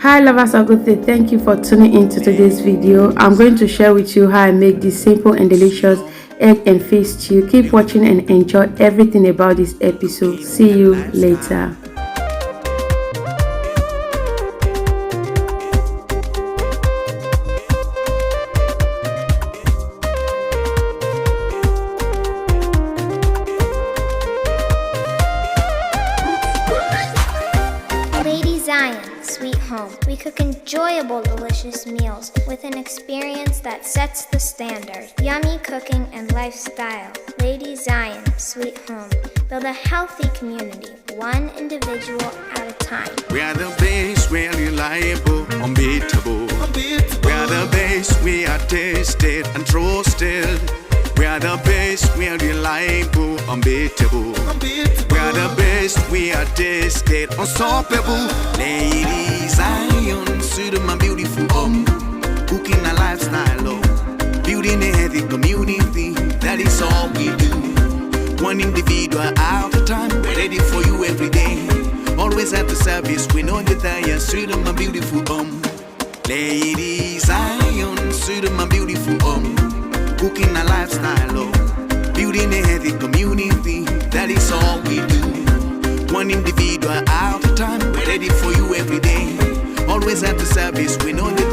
Hi lovers of good thing, thank you for tuning in to today's video. I'm going to share with you how I make this simple and delicious egg and fish stew. Keep watching and enjoy everything about this episode. See you later. Ladyzion, Sweet Home. We cook enjoyable, delicious meals with an experience that sets the standard. Yummy cooking and lifestyle. Ladyzion, Sweet Home. Build a healthy community, one individual at a time. We are the best, we are reliable, unbeatable. We are the best, we are tasted and trusted. We are the best, we are reliable, unbeatable. We are the best, we are tasted, unstoppable. Ladyzion, suited my beautiful home. Cooking a lifestyle, building a healthy community, that is all we do. One individual at a time, ready for you every day. Always at the service, we know that I am suited my beautiful home. Ladyzion, suited my beautiful home. Cooking a lifestyle, building a healthy community, that is all we do. One individual at a time, ready for you every day. Always at the service, we know that